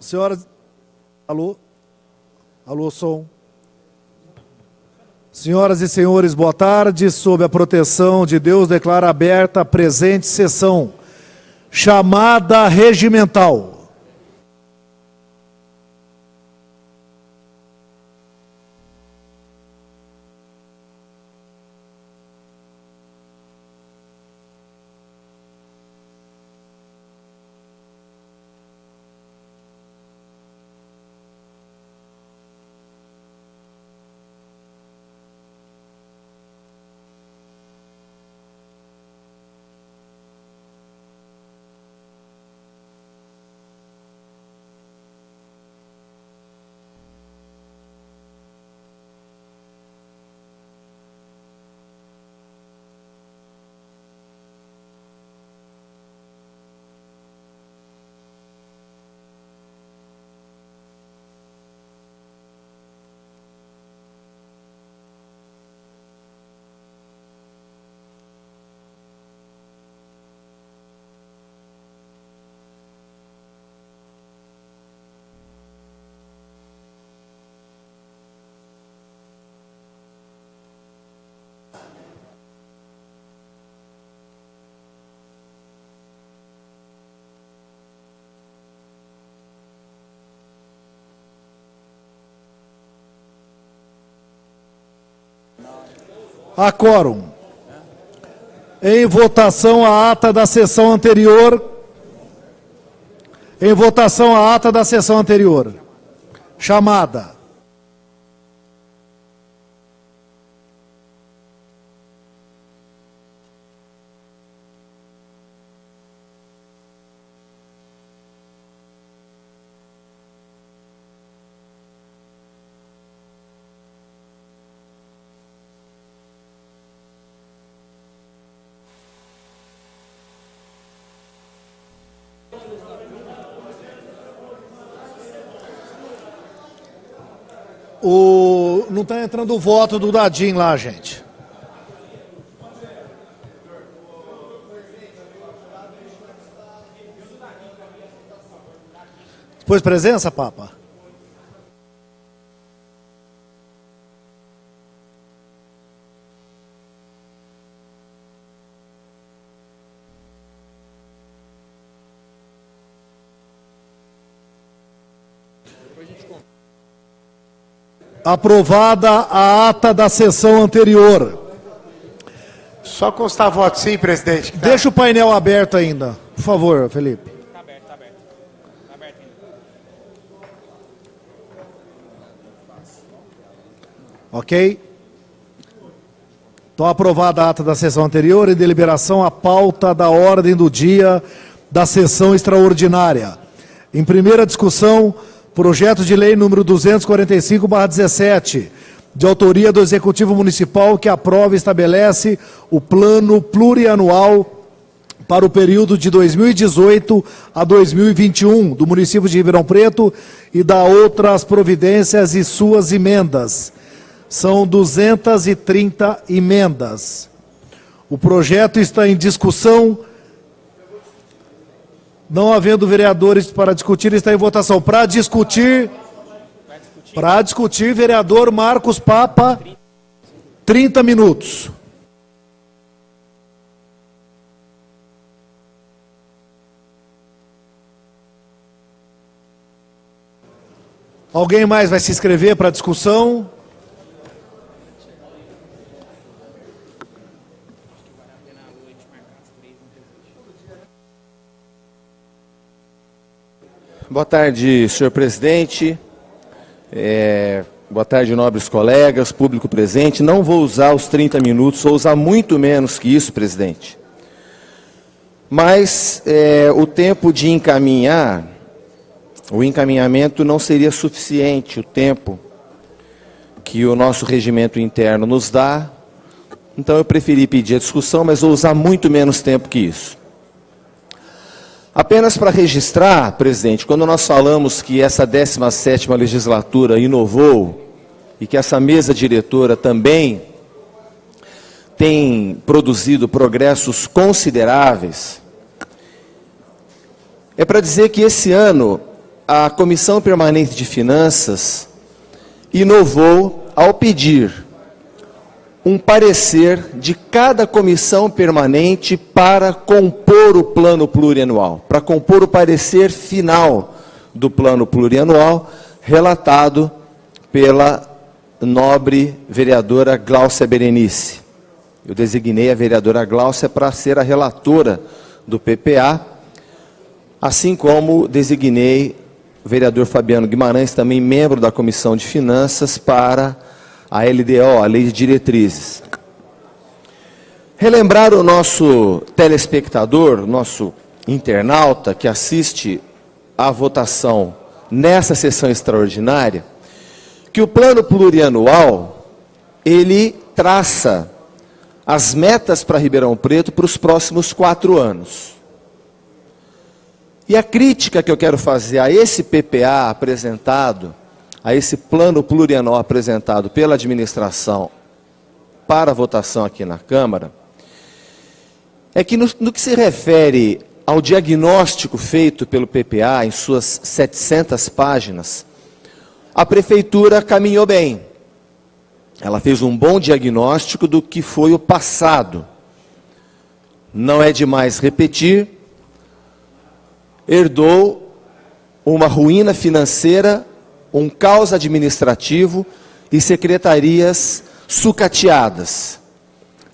Senhoras... Alô? Alô, som. Senhoras e senhores, boa tarde. Sob a proteção de Deus, declaro aberta a presente sessão. Chamada regimental. A quórum. Em votação a ata da sessão anterior. Em votação a ata da sessão anterior. Chamada. Não está entrando o voto do Dadim lá, gente. Depois presença, Papa? Aprovada a ata da sessão anterior. Só constar voto sim, presidente. Deixa o painel aberto ainda, por favor, Felipe. Está aberto, está aberto. Está aberto ainda. Ok? Então, aprovada a ata da sessão anterior, em deliberação a pauta da ordem do dia da sessão extraordinária. Em primeira discussão, projeto de lei número 245/17, de autoria do Executivo Municipal, que aprova e estabelece o plano plurianual para o período de 2018 a 2021 do município de Ribeirão Preto e da outras providências e suas emendas. São 230 emendas. O projeto está em discussão. Não havendo vereadores para discutir, está em votação. Para discutir, vereador Marcos Papa, 30 minutos. Alguém mais vai se inscrever para a discussão? Boa tarde, senhor presidente. Boa tarde, nobres colegas, público presente. Não vou usar os 30 minutos, vou usar muito menos que isso, presidente. Mas o tempo de encaminhar, o encaminhamento não seria suficiente, o tempo que o nosso regimento interno nos dá. Então eu preferi pedir a discussão, mas vou usar muito menos tempo que isso. Apenas para registrar, presidente, quando nós falamos que essa 17ª legislatura inovou e que essa mesa diretora também tem produzido progressos consideráveis, é para dizer que esse ano a Comissão Permanente de Finanças inovou ao pedir um parecer de cada comissão permanente para compor o plano plurianual, para compor o parecer final do plano plurianual, relatado pela nobre vereadora Gláucia Berenice. Eu designei a vereadora Gláucia para ser a relatora do PPA, assim como designei o vereador Fabiano Guimarães, também membro da Comissão de Finanças, para a LDO, a Lei de Diretrizes. Relembrar o nosso telespectador, o nosso internauta que assiste à votação nessa sessão extraordinária, que o plano plurianual, ele traça as metas para Ribeirão Preto para os próximos 4 anos. E a crítica que eu quero fazer a esse PPA apresentado, a esse plano plurianual apresentado pela administração para votação aqui na Câmara, é que no que se refere ao diagnóstico feito pelo PPA em suas 700 páginas, a Prefeitura caminhou bem. Ela fez um bom diagnóstico do que foi o passado. Não é demais repetir, herdou uma ruína financeira, um caos administrativo e secretarias sucateadas.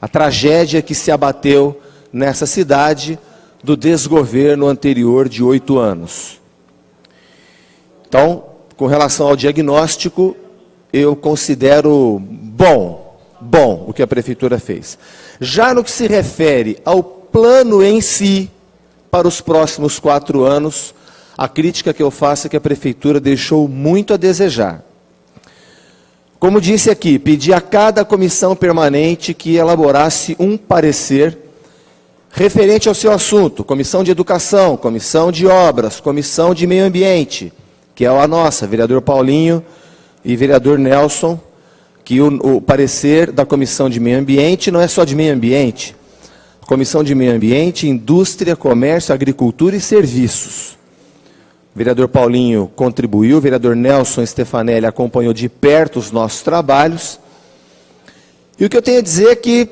A tragédia que se abateu nessa cidade do desgoverno anterior de 8 anos. Então, com relação ao diagnóstico, eu considero bom o que a Prefeitura fez. Já no que se refere ao plano em si, para os próximos 4 anos, a crítica que eu faço é que a Prefeitura deixou muito a desejar. Como disse aqui, pedi a cada comissão permanente que elaborasse um parecer referente ao seu assunto, comissão de educação, comissão de obras, comissão de meio ambiente, que é a nossa, vereador Paulinho e vereador Nelson, que o parecer da comissão de meio ambiente não é só de meio ambiente, comissão de meio ambiente, indústria, comércio, agricultura e serviços. O vereador Paulinho contribuiu, o vereador Nelson Stefanelli acompanhou de perto os nossos trabalhos. E o que eu tenho a dizer é que,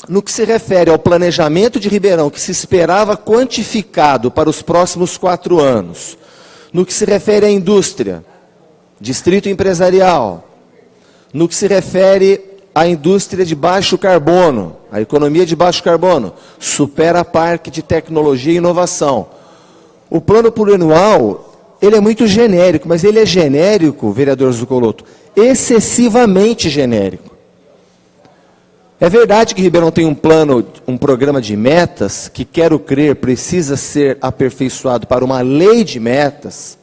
no que se refere ao planejamento de Ribeirão, que se esperava quantificado para os próximos 4 anos, no que se refere à indústria, distrito empresarial, no que se refere à indústria de baixo carbono, a economia de baixo carbono, supera parque de tecnologia e inovação. O plano plurianual, ele é muito genérico, mas ele é genérico, vereador Zucoloto, excessivamente genérico. É verdade que Ribeirão tem um programa de metas, que quero crer precisa ser aperfeiçoado para uma lei de metas,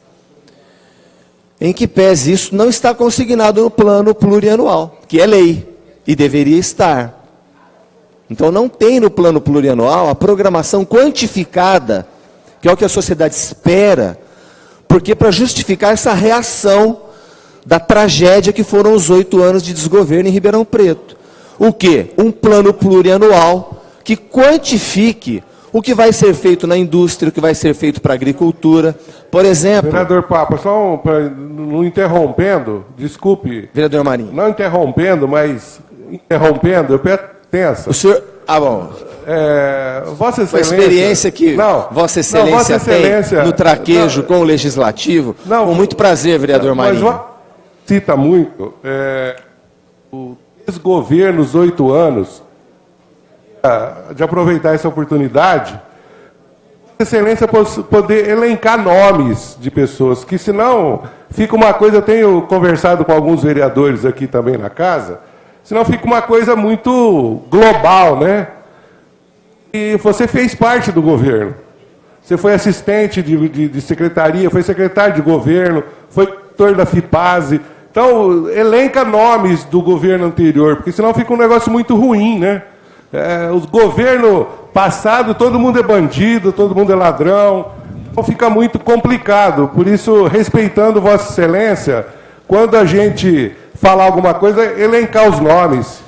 em que pese isso não está consignado no plano plurianual, que é lei, e deveria estar. Então não tem no plano plurianual a programação quantificada, que é o que a sociedade espera, porque para justificar essa reação da tragédia que foram os 8 anos de desgoverno em Ribeirão Preto. O quê? Um plano plurianual que quantifique o que vai ser feito na indústria, o que vai ser feito para a agricultura. Por exemplo... Vereador Papa, só não interrompendo, desculpe. Vereador Marinho. Não interrompendo, mas interrompendo, eu peço atenção. O senhor... Ah, bom. Vossa Excelência... A experiência que Vossa Excelência tem no traquejo com o Legislativo, com muito prazer, vereador Marinho. Mas cita muito o desgoverno, os 8 anos, de aproveitar essa oportunidade, Vossa Excelência poder elencar nomes de pessoas, que senão fica uma coisa, eu tenho conversado com alguns vereadores aqui também na casa, senão fica uma coisa muito global, né? E você fez parte do governo. Você foi assistente de secretaria, foi secretário de governo, foi diretor da FIPASE. Então, elenca nomes do governo anterior, porque senão fica um negócio muito ruim, né? O governo passado, todo mundo é bandido, todo mundo é ladrão. Então fica muito complicado. Por isso, respeitando Vossa Excelência, quando a gente falar alguma coisa, elencar os nomes.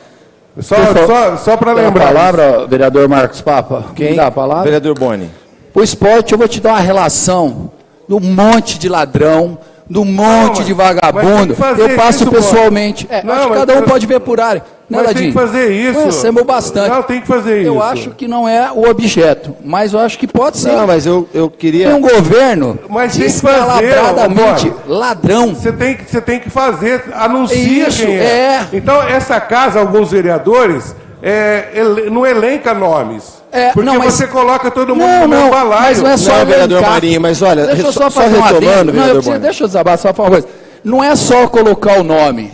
Só para lembrar. A palavra, vereador Marcos Papa. Quem? Dá a palavra? Vereador Boni. O esporte, eu vou te dar uma relação. de um monte de ladrão, de um monte de vagabundo. Eu passo pessoalmente. Acho que cada um pode ver por área. Né, mas Ladinho? tem que fazer isso. Conhecemos bastante. Não, tem que fazer isso. Eu acho que não é o objeto, mas eu acho que pode ser. Não, mas eu queria... Tem um governo Mas tem que fazer, descalabradamente ladrão. Você tem que fazer, anuncia Isso, quem é. Então, essa casa, alguns vereadores, não elenca nomes. Porque não, mas... você coloca todo mundo no mesmo balaio. Mas não é só não, vereador Marinho, mas olha, deixa eu só só fazer retomando, vereador Boni. Deixa eu desabafar uma coisa. Não é só colocar o nome.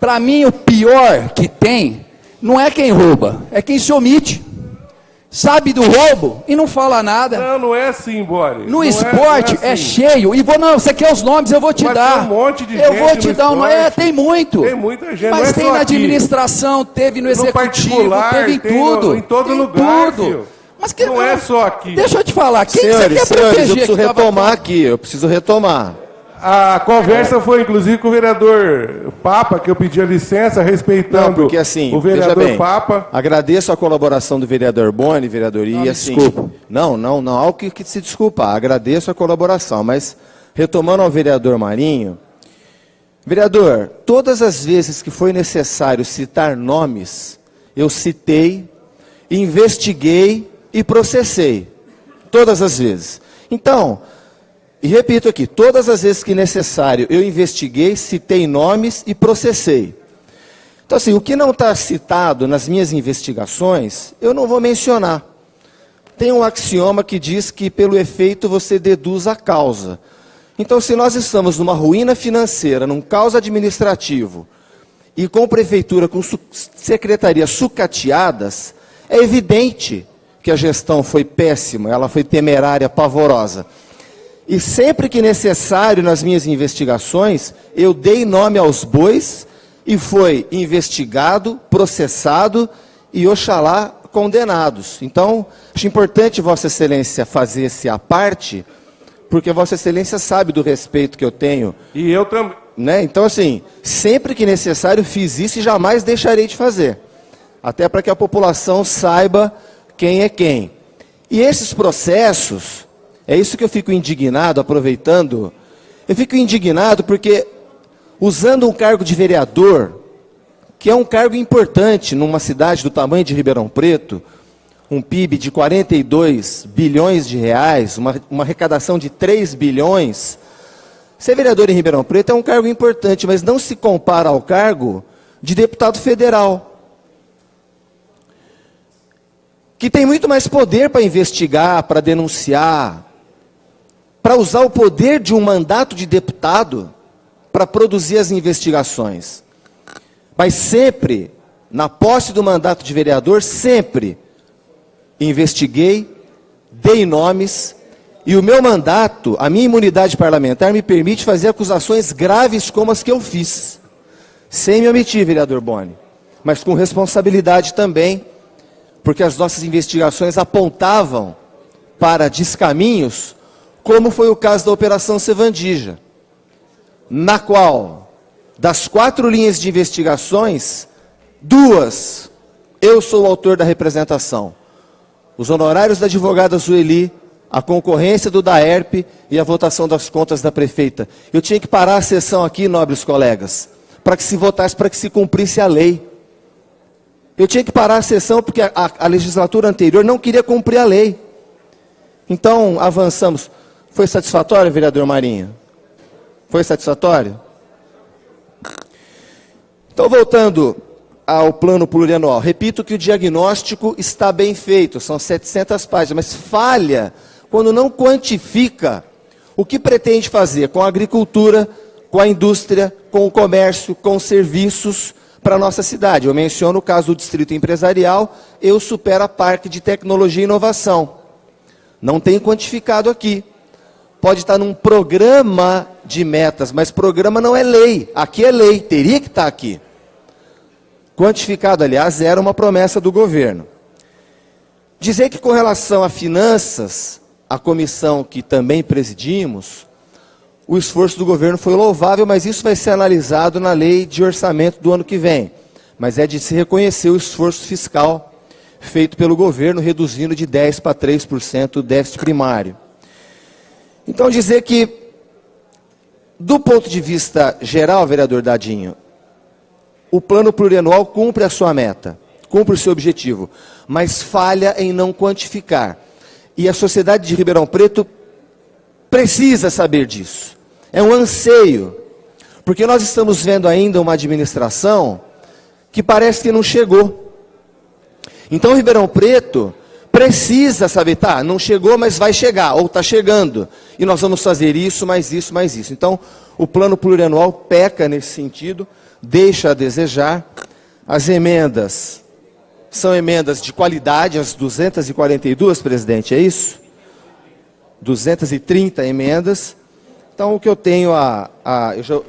Para mim, o pior que tem não é quem rouba, é quem se omite. Sabe do roubo e não fala nada. Não é assim, Boni. No esporte é cheio. E você quer os nomes, eu vou te dar. Tem um monte de eu gente vou te dar um nome. Tem muito. Tem muita gente. Mas não é tem só na aqui. administração, teve no executivo, particular, teve em tudo. Em todo tem lugar, tudo. filho. Mas que, não é só aqui. Deixa eu te falar, quem senhores, você quer senhores, proteger? eu preciso retomar aqui, eu preciso retomar. A conversa foi, inclusive, com o vereador Papa, que eu pedi a licença, respeitando porque, assim, o vereador veja bem, Papa. Agradeço a colaboração do vereador Boni, vereadoria. Assim, desculpa. Não, algo que se desculpar. Agradeço a colaboração, mas retomando ao vereador Marinho, vereador, todas as vezes que foi necessário citar nomes, eu citei, investiguei e processei. Todas as vezes. Então, e repito aqui, todas as vezes que necessário, eu investiguei, citei nomes e processei. Então, assim, o que não está citado nas minhas investigações, eu não vou mencionar. Tem um axioma que diz que, pelo efeito, você deduz a causa. Então, se nós estamos numa ruína financeira, num caos administrativo, e com prefeitura, com secretarias sucateadas, é evidente que a gestão foi péssima, ela foi temerária, pavorosa. E sempre que necessário nas minhas investigações, eu dei nome aos bois e foi investigado, processado e, oxalá, condenados. Então, acho importante Vossa Excelência fazer esse à parte, porque Vossa Excelência sabe do respeito que eu tenho. E eu também. Né? Então, assim, sempre que necessário fiz isso e jamais deixarei de fazer. Até para que a população saiba quem é quem. E esses processos... É isso que eu fico indignado, aproveitando. Eu fico indignado porque, usando um cargo de vereador, que é um cargo importante numa cidade do tamanho de Ribeirão Preto, um PIB de 42 bilhões de reais, uma arrecadação de 3 bilhões, ser vereador em Ribeirão Preto é um cargo importante, mas não se compara ao cargo de deputado federal, que tem muito mais poder para investigar, para denunciar, para usar o poder de um mandato de deputado para produzir as investigações. Mas sempre, na posse do mandato de vereador, sempre investiguei, dei nomes, e o meu mandato, a minha imunidade parlamentar, me permite fazer acusações graves como as que eu fiz. Sem me omitir, vereador Boni, mas com responsabilidade também, porque as nossas investigações apontavam para descaminhos, como foi o caso da Operação Sevandija, na qual, das 4 linhas de investigações, 2, eu sou o autor da representação. Os honorários da advogada Zueli, a concorrência do DAERP e a votação das contas da prefeita. Eu tinha que parar a sessão aqui, nobres colegas, para que se votasse, para que se cumprisse a lei. Eu tinha que parar a sessão porque a legislatura anterior não queria cumprir a lei. Então, avançamos. Foi satisfatório, vereador Marinho? Foi satisfatório? Então, voltando ao plano plurianual, repito que o diagnóstico está bem feito, são 700 páginas, mas falha quando não quantifica o que pretende fazer com a agricultura, com a indústria, com o comércio, com os serviços para a nossa cidade. Eu menciono o caso do Distrito Empresarial, eu supero a Parque de Tecnologia e Inovação. Não tem quantificado aqui. Pode estar num programa de metas, mas programa não é lei. Aqui é lei, teria que estar aqui. Quantificado, aliás, era uma promessa do governo. Dizer que com relação a finanças, a comissão que também presidimos, o esforço do governo foi louvável, mas isso vai ser analisado na lei de orçamento do ano que vem. Mas é de se reconhecer o esforço fiscal feito pelo governo, reduzindo de 10% para 3% o déficit primário. Então, dizer que, do ponto de vista geral, vereador Dadinho, o plano plurianual cumpre a sua meta, cumpre o seu objetivo, mas falha em não quantificar. E a sociedade de Ribeirão Preto precisa saber disso. É um anseio, porque nós estamos vendo ainda uma administração que parece que não chegou. Então, Ribeirão Preto precisa saber, tá, não chegou, mas vai chegar, ou está chegando. E nós vamos fazer isso, mais isso, mais isso. Então, o plano plurianual peca nesse sentido, deixa a desejar. As emendas são emendas de qualidade, as 242, presidente, é isso? 230 emendas. Então, o que eu tenho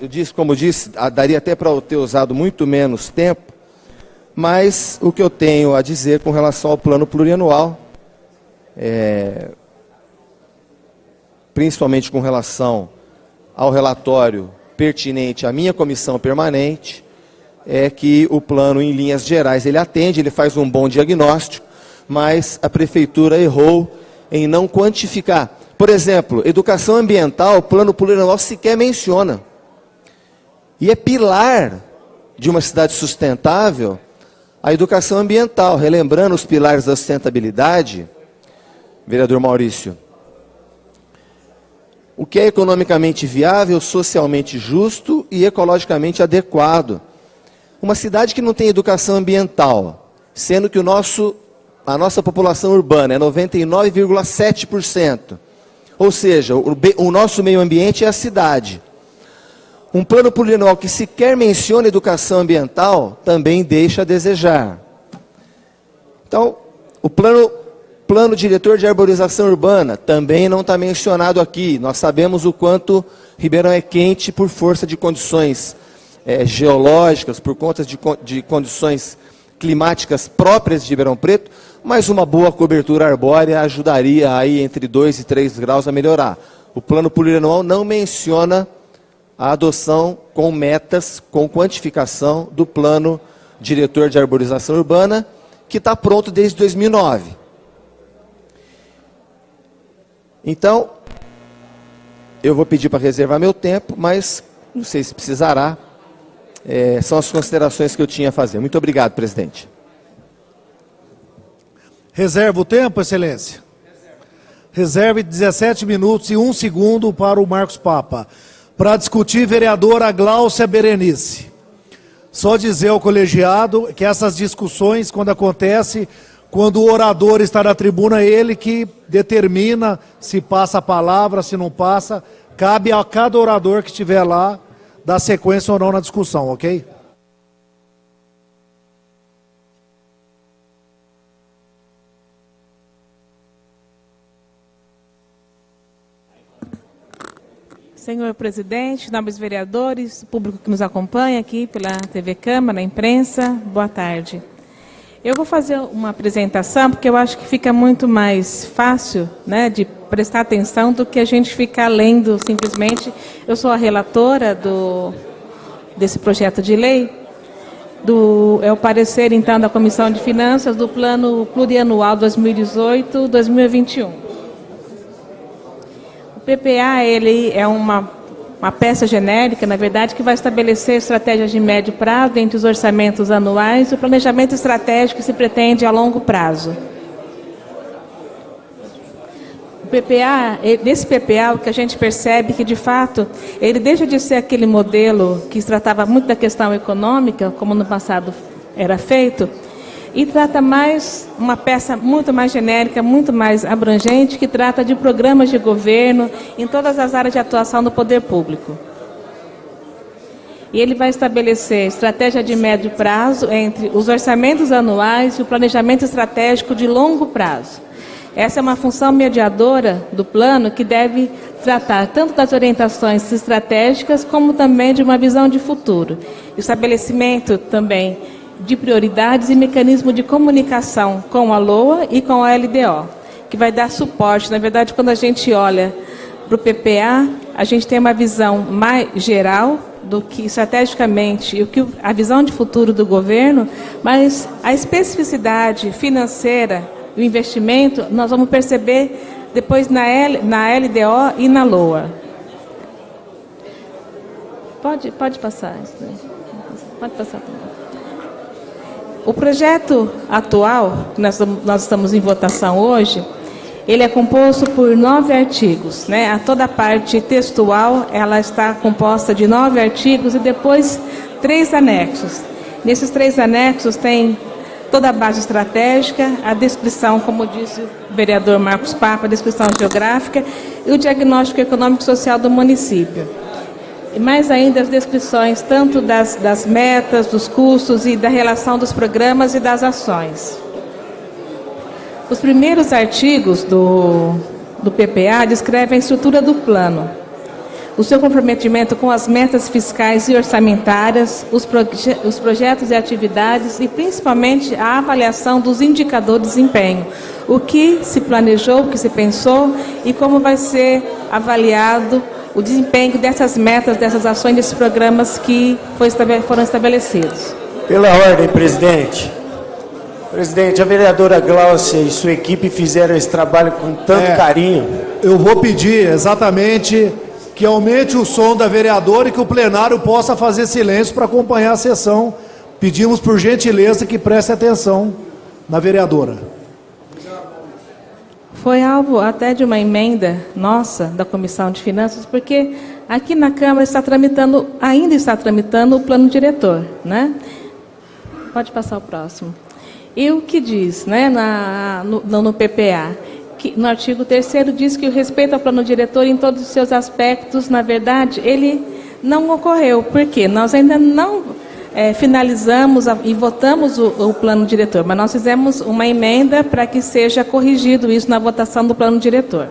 eu disse, como disse, daria até para eu ter usado muito menos tempo, mas o que eu tenho a dizer com relação ao plano plurianual, principalmente com relação ao relatório pertinente à minha comissão permanente, é que o plano, em linhas gerais, ele atende, ele faz um bom diagnóstico, mas a prefeitura errou em não quantificar. Por exemplo, educação ambiental, o plano plurianual sequer menciona. E é pilar de uma cidade sustentável a educação ambiental, relembrando os pilares da sustentabilidade, vereador Maurício. O que é economicamente viável, socialmente justo e ecologicamente adequado. Uma cidade que não tem educação ambiental, sendo que a nossa população urbana é 99,7%. Ou seja, o nosso meio ambiente é a cidade. Um plano plurianual que sequer menciona educação ambiental também deixa a desejar. Então, o plano diretor de arborização urbana também não está mencionado aqui. Nós sabemos o quanto Ribeirão é quente por força de condições geológicas, por conta de condições climáticas próprias de Ribeirão Preto, mas uma boa cobertura arbórea ajudaria aí entre 2 e 3 graus a melhorar. O plano plurianual não menciona a adoção com metas, com quantificação do plano diretor de arborização urbana, que está pronto desde 2009. Então, eu vou pedir para reservar meu tempo, mas não sei se precisará. São as considerações que eu tinha a fazer. Muito obrigado, presidente. Reserva o tempo, excelência. Reserve 17 minutos e 1 segundo para o Marcos Papa. Para discutir, vereadora Gláucia Berenice. Só dizer ao colegiado que essas discussões, quando acontece, quando o orador está na tribuna, ele que determina se passa a palavra, se não passa. Cabe a cada orador que estiver lá dar sequência ou não na discussão, ok? Senhor presidente, nobres vereadores, público que nos acompanha aqui pela TV Câmara, imprensa, boa tarde. Eu vou fazer uma apresentação, porque eu acho que fica muito mais fácil, né, de prestar atenção do que a gente ficar lendo simplesmente. Eu sou a relatora desse projeto de lei, é o parecer, então, da Comissão de Finanças do Plano Plurianual 2018-2021. O PPA, ele é uma peça genérica, na verdade, que vai estabelecer estratégias de médio prazo entre os orçamentos anuais e o planejamento estratégico que se pretende a longo prazo. O PPA, nesse PPA, o que a gente percebe que, de fato, ele deixa de ser aquele modelo que tratava muito da questão econômica, como no passado era feito, e trata mais, uma peça muito mais genérica, muito mais abrangente, que trata de programas de governo em todas as áreas de atuação do poder público. E ele vai estabelecer estratégia de médio prazo entre os orçamentos anuais e o planejamento estratégico de longo prazo. Essa é uma função mediadora do plano que deve tratar tanto das orientações estratégicas como também de uma visão de futuro. Estabelecimento também de prioridades e mecanismo de comunicação com a LOA e com a LDO, que vai dar suporte. Na verdade, quando a gente olha para o PPA, a gente tem uma visão mais geral do que estrategicamente, a visão de futuro do governo, mas a especificidade financeira, o investimento, nós vamos perceber depois na LDO e na LOA. Pode passar isso daí. Pode passar também. O projeto atual, que nós estamos em votação hoje, ele é composto por 9 artigos, né? Toda a parte textual, ela está composta de 9 artigos e depois 3 anexos. Nesses 3 anexos tem toda a base estratégica, a descrição, como disse o vereador Marcos Papa, a descrição geográfica e o diagnóstico econômico e social do município. E mais ainda as descrições tanto das metas, dos custos e da relação dos programas e das ações. Os primeiros artigos do PPA descrevem a estrutura do plano, o seu comprometimento com as metas fiscais e orçamentárias, os projetos e atividades e, principalmente, a avaliação dos indicadores de desempenho. O que se planejou, o que se pensou e como vai ser avaliado o desempenho dessas metas, dessas ações, desses programas que foram estabelecidos. Pela ordem, presidente. Presidente, a vereadora Gláucia e sua equipe fizeram esse trabalho com tanto carinho. Eu vou pedir exatamente que aumente o som da vereadora e que o plenário possa fazer silêncio para acompanhar a sessão. Pedimos por gentileza que preste atenção na vereadora. Foi alvo até de uma emenda nossa, da Comissão de Finanças, porque aqui na Câmara ainda está tramitando o plano diretor, né? Pode passar o próximo. E o que diz, né, no PPA? Que, no artigo 3º diz que o respeito ao plano diretor em todos os seus aspectos, na verdade, ele não ocorreu. Por quê? Nós ainda não finalizamos e votamos o plano diretor, mas nós fizemos uma emenda para que seja corrigido isso na votação do plano diretor.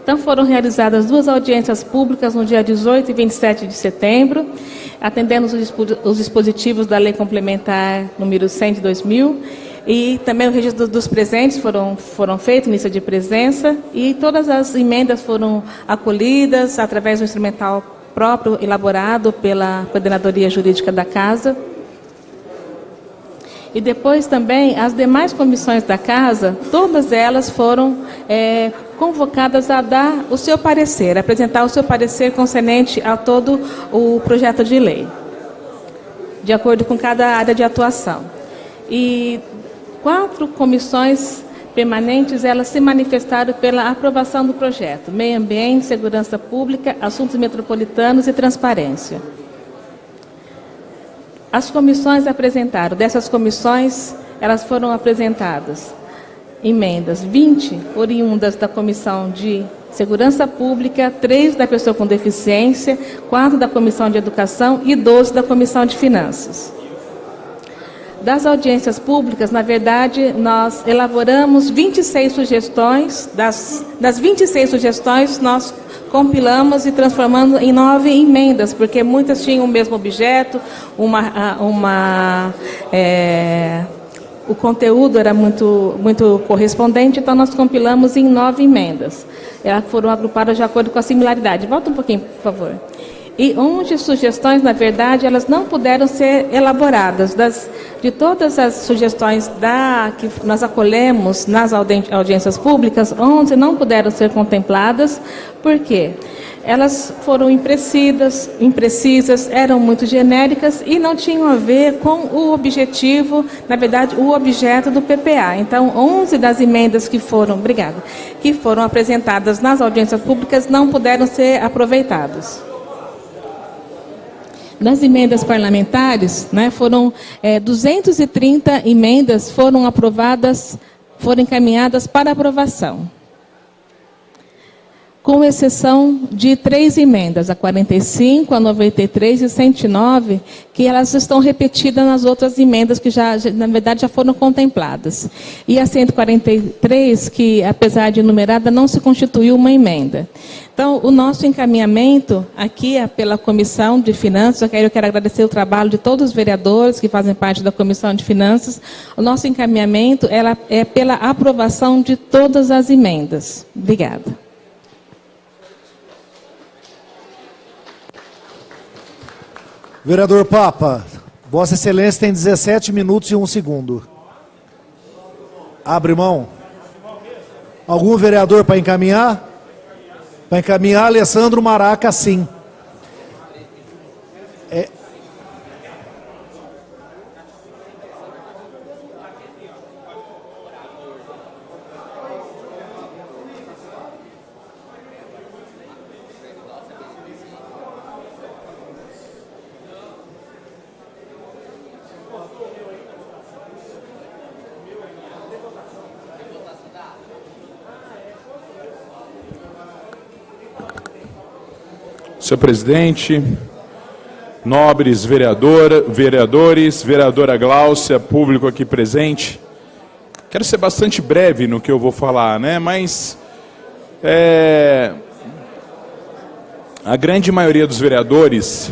Então, foram realizadas 2 audiências públicas no dia 18 e 27 de setembro, atendendo os dispositivos da Lei Complementar número 100 de 2000, e também o registro dos presentes foram feitos, lista de presença, e todas as emendas foram acolhidas através do instrumental próprio elaborado pela Coordenadoria Jurídica da Casa. E depois também as demais comissões da Casa, todas elas foram convocadas a dar o seu parecer, apresentar o seu parecer concernente a todo o projeto de lei, de acordo com cada área de atuação. E 4 comissões permanentes, elas se manifestaram pela aprovação do projeto: Meio Ambiente, Segurança Pública, Assuntos Metropolitanos e Transparência. As comissões apresentaram, dessas comissões, elas foram apresentadas emendas 20 oriundas da Comissão de Segurança Pública, 3 da Pessoa com Deficiência, 4 da Comissão de Educação e 12 da Comissão de Finanças. Das audiências públicas, na verdade, nós elaboramos 26 sugestões. Das 26 sugestões, nós compilamos e transformando em 9 emendas, porque muitas tinham o mesmo objeto, o conteúdo era muito correspondente, então nós compilamos em 9 emendas. Elas foram agrupadas de acordo com a similaridade. Volta um pouquinho, por favor. E 11 sugestões, na verdade, elas não puderam ser elaboradas. De todas as sugestões que nós acolhemos nas audiências públicas, 11 não puderam ser contempladas. Por quê? Elas foram imprecisas, eram muito genéricas e não tinham a ver com o objetivo, na verdade, o objeto do PPA. Então, 11 das emendas que foram apresentadas nas audiências públicas não puderam ser aproveitadas. Nas emendas parlamentares, né, foram 230 emendas foram encaminhadas para aprovação, com exceção de 3 emendas, a 45, a 93 e 109, que elas estão repetidas nas outras emendas que na verdade, já foram contempladas. E a 143, que apesar de enumerada, não se constituiu uma emenda. Então, o nosso encaminhamento aqui é pela Comissão de Finanças. Eu quero agradecer o trabalho de todos os vereadores que fazem parte da Comissão de Finanças. O nosso encaminhamento é pela aprovação de todas as emendas. Obrigada. Vereador Papa, Vossa Excelência tem 17 minutos e 1 segundo. Abre mão. Algum vereador para encaminhar? Para encaminhar, Alessandro Maraca, sim. Senhor presidente, nobres vereadores, vereadora Gláucia, público aqui presente, quero ser bastante breve no que eu vou falar, né? Mas a grande maioria dos vereadores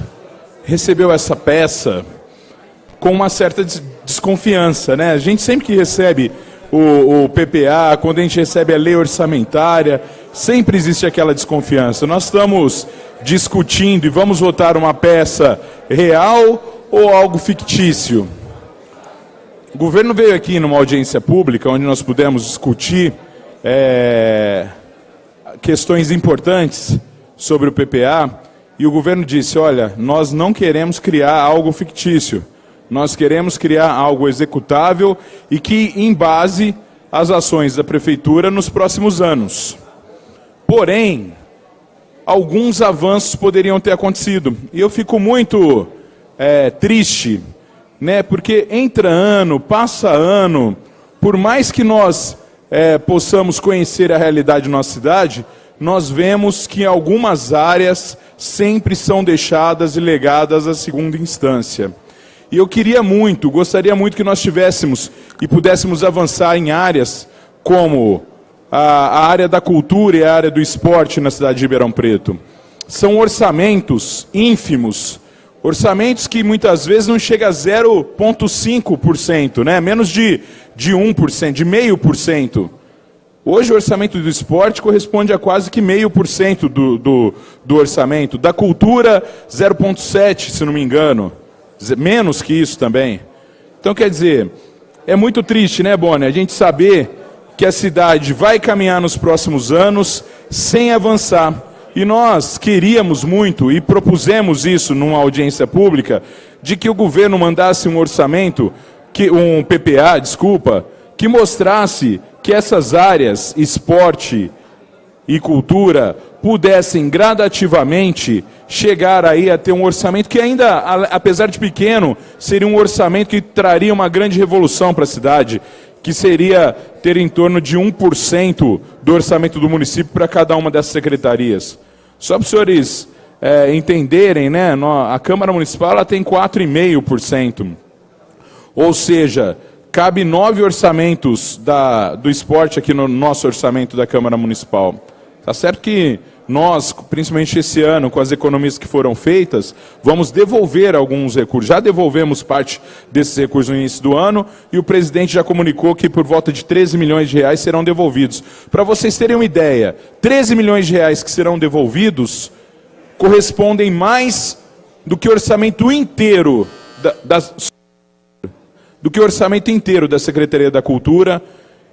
recebeu essa peça com uma certa desconfiança, né? A gente sempre que recebe o PPA, quando a gente recebe a lei orçamentária, sempre existe aquela desconfiança. Nós estamos discutindo e vamos votar uma peça real ou algo fictício? O governo veio aqui numa audiência pública onde nós pudemos discutir questões importantes sobre o PPA e o governo disse, olha, nós não queremos criar algo fictício. Nós queremos criar algo executável e que embase as ações da prefeitura nos próximos anos. Porém, alguns avanços poderiam ter acontecido. E eu fico muito triste, né? Porque entra ano, passa ano, por mais que nós possamos conhecer a realidade da nossa cidade, nós vemos que algumas áreas sempre são deixadas e legadas à segunda instância. E eu gostaria muito que nós tivéssemos e pudéssemos avançar em áreas como a área da cultura e a área do esporte na cidade de Ribeirão Preto. São orçamentos ínfimos, orçamentos que muitas vezes não chegam a 0,5%, né? Menos de 1%, de 0,5%. Hoje o orçamento do esporte corresponde a quase que 0,5% do orçamento. Da cultura, 0,7%, se não me engano. Menos que isso também. Então, quer dizer, é muito triste, né, Boni, a gente saber que a cidade vai caminhar nos próximos anos sem avançar. E nós queríamos muito, e propusemos isso numa audiência pública, de que o governo mandasse um orçamento, um PPA, que mostrasse que essas áreas, esporte e cultura, pudessem gradativamente chegar aí a ter um orçamento que ainda, apesar de pequeno, seria um orçamento que traria uma grande revolução para a cidade, que seria ter em torno de 1% do orçamento do município para cada uma dessas secretarias. Só para os senhores entenderem, né, a Câmara Municipal ela tem 4,5%. Ou seja, cabe 9 orçamentos do esporte aqui no nosso orçamento da Câmara Municipal. Tá certo que nós, principalmente esse ano, com as economias que foram feitas, vamos devolver alguns recursos. Já devolvemos parte desses recursos no início do ano e o presidente já comunicou que por volta de 13 milhões de reais serão devolvidos. Para vocês terem uma ideia, 13 milhões de reais que serão devolvidos correspondem mais do que o orçamento inteiro da Secretaria da Cultura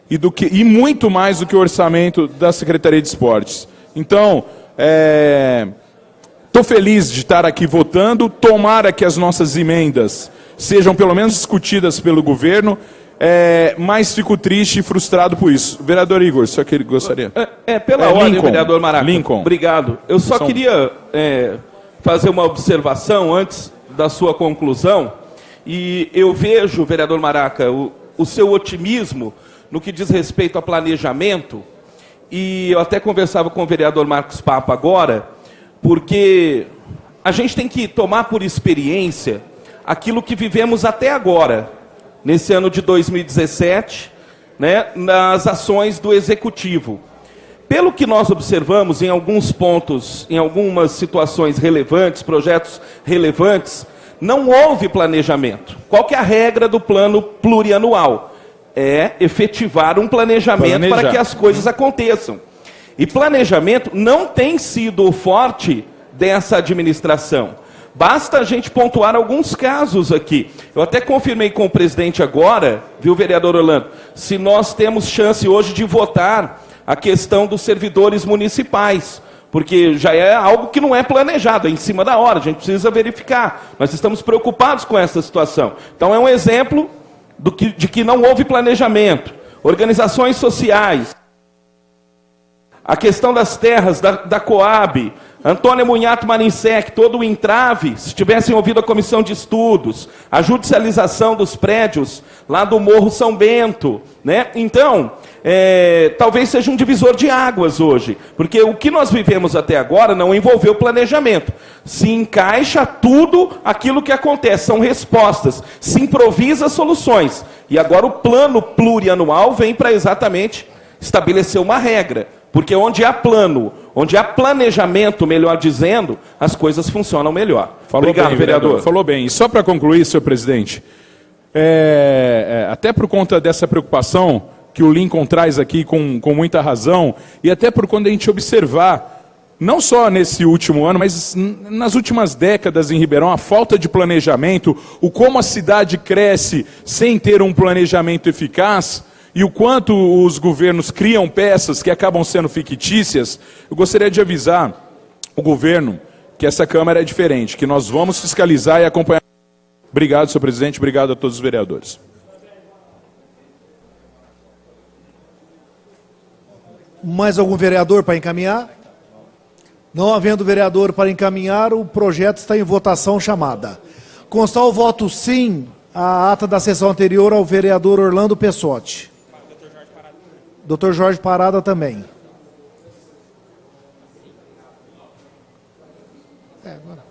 e muito mais do que o orçamento da Secretaria de Esportes. Então, estou feliz de estar aqui votando, tomara que as nossas emendas sejam pelo menos discutidas pelo governo, mas fico triste e frustrado por isso. Vereador Igor, só que ele gostaria... Pela ordem, vereador Maraca. Lincoln. Obrigado. Eu só queria fazer uma observação antes da sua conclusão, e eu vejo, vereador Maraca, o seu otimismo no que diz respeito a planejamento, e eu até conversava com o vereador Marcos Papa agora, porque a gente tem que tomar por experiência aquilo que vivemos até agora, nesse ano de 2017, né, nas ações do Executivo. Pelo que nós observamos em alguns pontos, em algumas situações relevantes, projetos relevantes, não houve planejamento. Qual que é a regra do plano plurianual? É efetivar um planejamento para que as coisas aconteçam. E planejamento não tem sido o forte dessa administração. Basta a gente pontuar alguns casos aqui. Eu até confirmei com o presidente agora, viu, vereador Orlando, se nós temos chance hoje de votar a questão dos servidores municipais, porque já é algo que não é planejado, é em cima da hora, a gente precisa verificar. Nós estamos preocupados com essa situação. Então é um exemplo de que não houve planejamento. Organizações sociais, a questão das terras da Coab, Antônia Munhato Marinsec, todo o entrave, se tivessem ouvido a comissão de estudos, a judicialização dos prédios lá do Morro São Bento, né? Então, talvez seja um divisor de águas hoje, porque o que nós vivemos até agora não envolveu planejamento. Se encaixa tudo aquilo que acontece, são respostas, se improvisa soluções. E agora o plano plurianual vem para exatamente estabelecer uma regra. Porque onde há plano, onde há planejamento, melhor dizendo, as coisas funcionam melhor. Obrigado, bem, vereador. Falou bem. E só para concluir, senhor presidente, até por conta dessa preocupação que o Lincoln traz aqui com muita razão, e até por quando a gente observar, não só nesse último ano, mas nas últimas décadas em Ribeirão, a falta de planejamento, o como a cidade cresce sem ter um planejamento eficaz, e o quanto os governos criam peças que acabam sendo fictícias, eu gostaria de avisar o governo que essa Câmara é diferente, que nós vamos fiscalizar e acompanhar. Obrigado, senhor presidente, obrigado a todos os vereadores. Mais algum vereador para encaminhar? Não havendo vereador para encaminhar, o projeto está em votação chamada. Constar o voto sim à ata da sessão anterior ao vereador Orlando Pessotti. Dr. Jorge Parada também. Agora.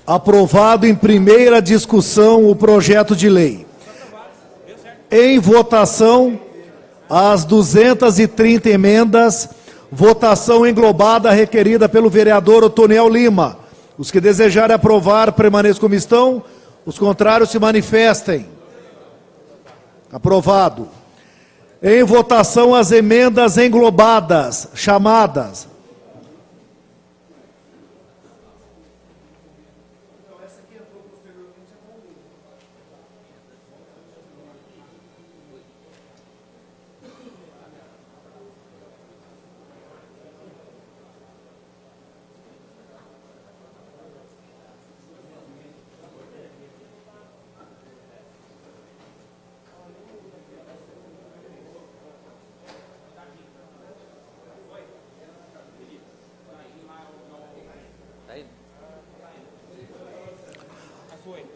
Aprovado em primeira discussão o projeto de lei. Em votação, as 230 emendas, votação englobada requerida pelo vereador Otoniel Lima. Os que desejarem aprovar, permaneçam como estão. Os contrários se manifestem. Aprovado. Em votação, as emendas englobadas, chamadas.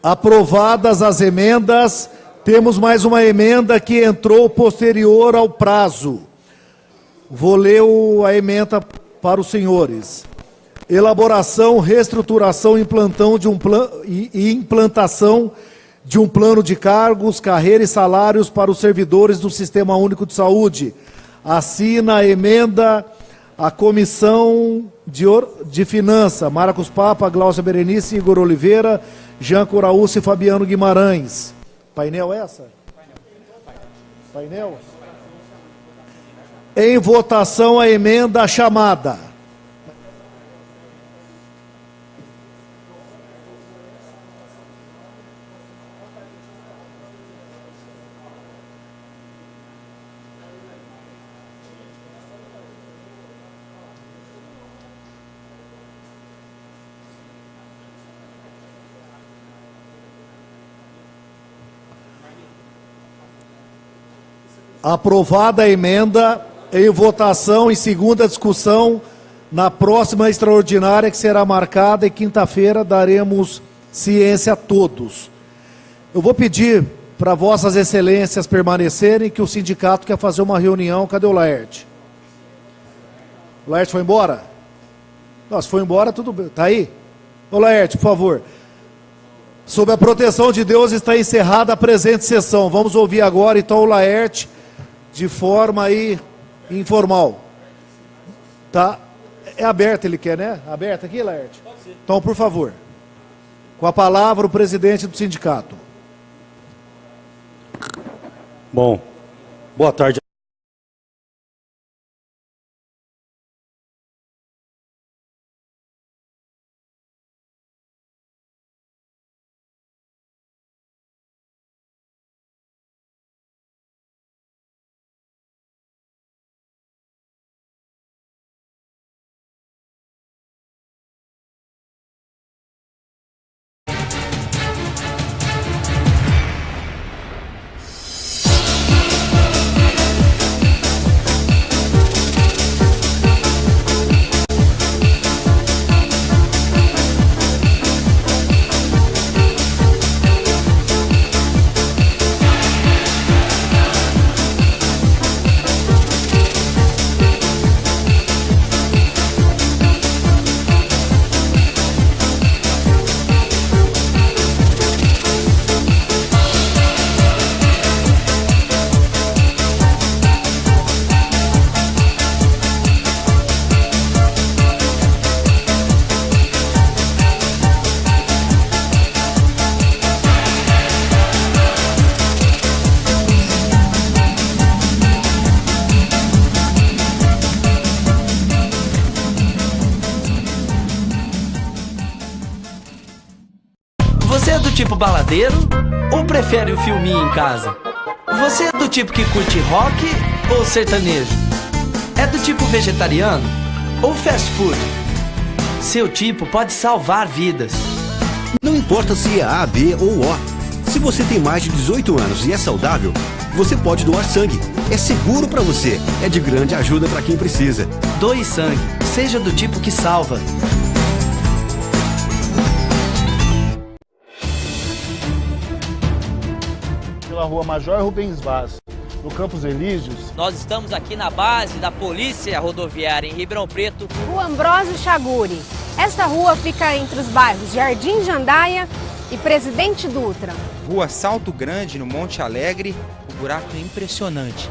Aprovadas as emendas, temos mais uma emenda que entrou posterior ao prazo. Vou ler a emenda para os senhores. Elaboração, reestruturação e implantação de um plano de cargos, carreira e salários para os servidores do Sistema Único de Saúde. Assina a emenda a Comissão de Finanças, Marcos Papa, Glaucia Berenice, Igor Oliveira, Jean Coraúcio e Fabiano Guimarães. Painel essa? Painel? Em votação a emenda chamada. Aprovada a emenda, em votação, em segunda discussão, na próxima extraordinária, que será marcada, e quinta-feira daremos ciência a todos. Eu vou pedir para vossas excelências permanecerem, que o sindicato quer fazer uma reunião. Cadê o Laerte? O Laerte foi embora? Não, se foi embora, tudo bem. Está aí? Ô Laerte, por favor. Sob a proteção de Deus está encerrada a presente sessão. Vamos ouvir agora então o Laerte de forma aí informal. Tá? É aberto, ele quer, né? Aberto aqui, Laerte? Pode ser. Então, por favor. Com a palavra o presidente do sindicato. Bom, boa tarde. Você é do tipo baladeiro ou prefere o filminho em casa? Você é do tipo que curte rock ou sertanejo? É do tipo vegetariano ou fast food? Seu tipo pode salvar vidas. Não importa se é A, B ou O. Se você tem mais de 18 anos e é saudável, você pode doar sangue. É seguro para você. É de grande ajuda para quem precisa. Doe sangue. Seja do tipo que salva. Pela rua Major Rubens Vaz, no Campos Elíseos. Nós estamos aqui na base da Polícia Rodoviária em Ribeirão Preto. Rua Ambrósio Chaguri. Esta rua fica entre os bairros Jardim Jandaia e Presidente Dutra. Rua Salto Grande, no Monte Alegre. O buraco é impressionante.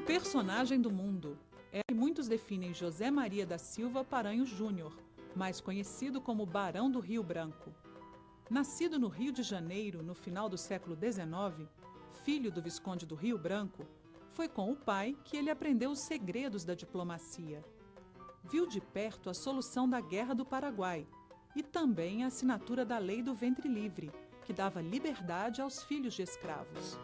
Personagem do mundo é que muitos definem José Maria da Silva Paranhos Júnior, mais conhecido como Barão do Rio Branco. Nascido no Rio de Janeiro no final do século XIX, filho do Visconde do Rio Branco, foi com o pai que ele aprendeu os segredos da diplomacia. Viu de perto a solução da Guerra do Paraguai e também a assinatura da Lei do Ventre Livre, que dava liberdade aos filhos de escravos.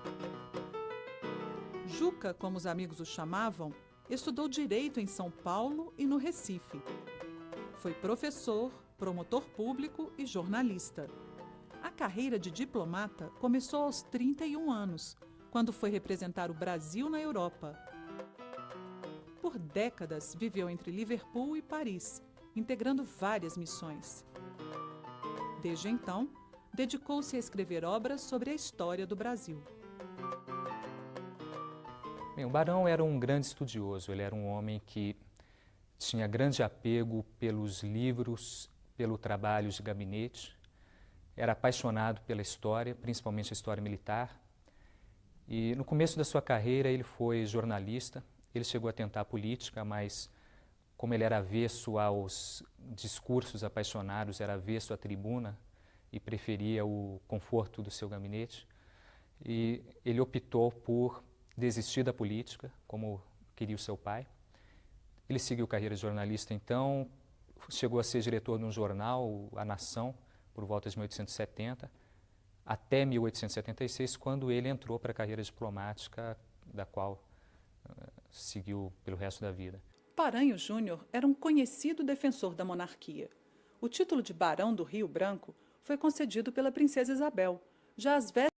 Juca, como os amigos o chamavam, estudou Direito em São Paulo e no Recife. Foi professor, promotor público e jornalista. A carreira de diplomata começou aos 31 anos, quando foi representar o Brasil na Europa. Por décadas viveu entre Liverpool e Paris, integrando várias missões. Desde então, dedicou-se a escrever obras sobre a história do Brasil. Bem, o Barão era um grande estudioso, ele era um homem que tinha grande apego pelos livros, pelo trabalho de gabinete, era apaixonado pela história, principalmente a história militar, e no começo da sua carreira ele foi jornalista, ele chegou a tentar política, mas como ele era avesso aos discursos apaixonados, era avesso à tribuna e preferia o conforto do seu gabinete, e ele optou por desistir da política, como queria o seu pai. Ele seguiu carreira de jornalista, então, chegou a ser diretor de um jornal, A Nação, por volta de 1870. até 1876, quando ele entrou para a carreira diplomática, da qual seguiu pelo resto da vida. Paranhos Júnior era um conhecido defensor da monarquia. O título de Barão do Rio Branco foi concedido pela princesa Isabel, já às vésperas